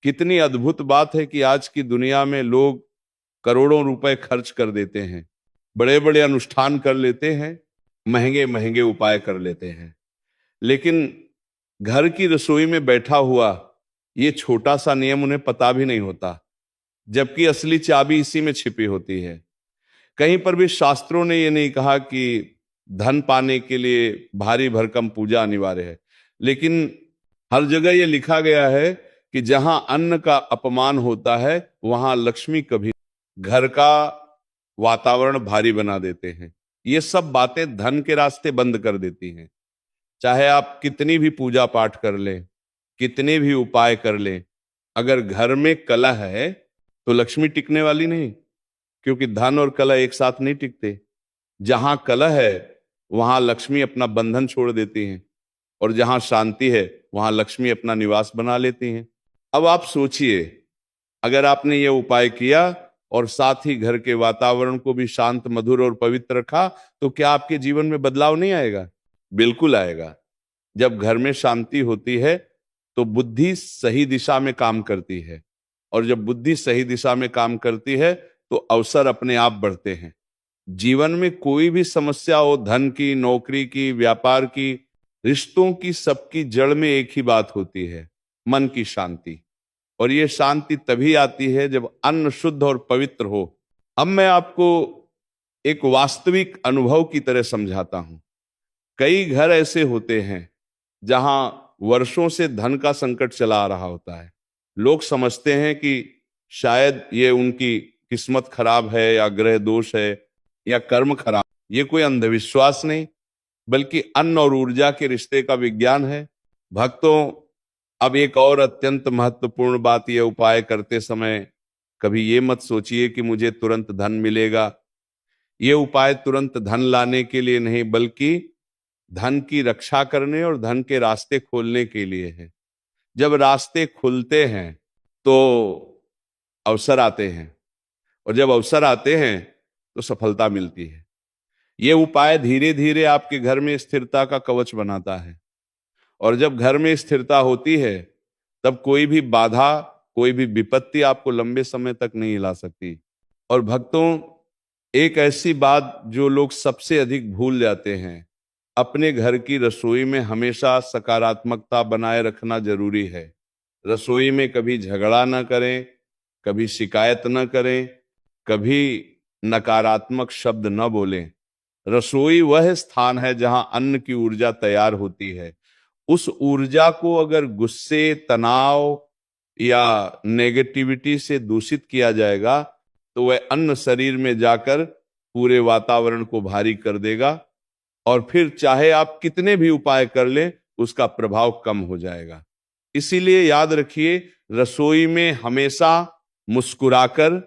कितनी अद्भुत बात है कि आज की दुनिया में लोग करोड़ों रुपए खर्च कर देते हैं, बड़े बड़े अनुष्ठान कर लेते हैं, महंगे महंगे उपाय कर लेते हैं, लेकिन घर की रसोई में बैठा हुआ ये छोटा सा नियम उन्हें पता भी नहीं होता, जबकि असली चाबी इसी में छिपी होती है। कहीं पर भी शास्त्रों ने ये नहीं कहा कि धन पाने के लिए भारी भरकम पूजा अनिवार्य है, लेकिन हर जगह ये लिखा गया है कि जहां अन्न का अपमान होता है वहां लक्ष्मी कभी। घर का वातावरण भारी बना देते हैं। ये सब बातें धन के रास्ते बंद कर देती हैं। चाहे आप कितनी भी पूजा पाठ कर लें, कितने भी उपाय कर लें, अगर घर में कलह है तो लक्ष्मी टिकने वाली नहीं, क्योंकि धन और कलह एक साथ नहीं टिकते। जहां कलह है वहां लक्ष्मी अपना बंधन छोड़ देती हैं और जहां शांति है वहां लक्ष्मी अपना निवास बना लेती हैं। अब आप सोचिए, अगर आपने ये उपाय किया और साथ ही घर के वातावरण को भी शांत, मधुर और पवित्र रखा, तो क्या आपके जीवन में बदलाव नहीं आएगा? बिल्कुल आएगा। जब घर में शांति होती है तो बुद्धि सही दिशा में काम करती है, और जब बुद्धि सही दिशा में काम करती है तो अवसर अपने आप बढ़ते हैं। जीवन में कोई भी समस्या हो, धन की, नौकरी की, व्यापार की, रिश्तों की सबकी जड़ में एक ही बात होती है, मन की शांति। और ये शांति तभी आती है जब अन्न शुद्ध और पवित्र हो। अब मैं आपको एक वास्तविक अनुभव की तरह समझाता हूं। कई घर ऐसे होते हैं जहां वर्षों से धन का संकट चला आ रहा होता है। लोग समझते हैं कि शायद ये उनकी किस्मत खराब है या ग्रह दोष है या कर्म खराब। ये कोई अंधविश्वास नहीं, बल्कि अन्न और ऊर्जा के रिश्ते का विज्ञान है। भक्तों, अब एक और अत्यंत महत्वपूर्ण बात, यह उपाय करते समय कभी ये मत सोचिए कि मुझे तुरंत धन मिलेगा। ये उपाय तुरंत धन लाने के लिए नहीं, बल्कि धन की रक्षा करने और धन के रास्ते खोलने के लिए है। जब रास्ते खुलते हैं तो अवसर आते हैं, और जब अवसर आते हैं तो सफलता मिलती है। ये उपाय धीरे धीरे आपके घर में स्थिरता का कवच बनाता है। और जब घर में स्थिरता होती है, तब कोई भी बाधा, कोई भी विपत्ति आपको लंबे समय तक नहीं हिला सकती। और भक्तों, एक ऐसी बात जो लोग सबसे अधिक भूल जाते हैं, अपने घर की रसोई में हमेशा सकारात्मकता बनाए रखना जरूरी है। रसोई में कभी झगड़ा ना करें, कभी शिकायत न करें, कभी नकारात्मक शब्द न बोलें। रसोई वह स्थान है जहां अन्न की ऊर्जा तैयार होती है। उस ऊर्जा को अगर गुस्से, तनाव या नेगेटिविटी से दूषित किया जाएगा तो वह अन्न शरीर में जाकर पूरे वातावरण को भारी कर देगा, और फिर चाहे आप कितने भी उपाय कर लें, उसका प्रभाव कम हो जाएगा। इसीलिए याद रखिए, रसोई में हमेशा मुस्कुराकर,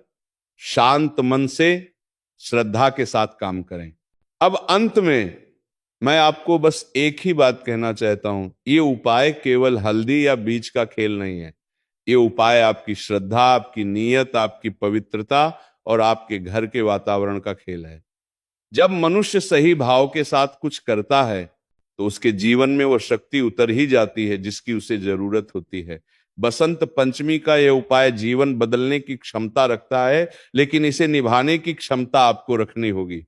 शांत मन से, श्रद्धा के साथ काम करें। अब अंत में मैं आपको बस एक ही बात कहना चाहता हूं, ये उपाय केवल हल्दी या बीज का खेल नहीं है। ये उपाय आपकी श्रद्धा, आपकी नीयत, आपकी पवित्रता और आपके घर के वातावरण का खेल है। जब मनुष्य सही भाव के साथ कुछ करता है तो उसके जीवन में वो शक्ति उतर ही जाती है जिसकी उसे जरूरत होती है। बसंत पंचमी का यह उपाय जीवन बदलने की क्षमता रखता है, लेकिन इसे निभाने की क्षमता आपको रखनी होगी।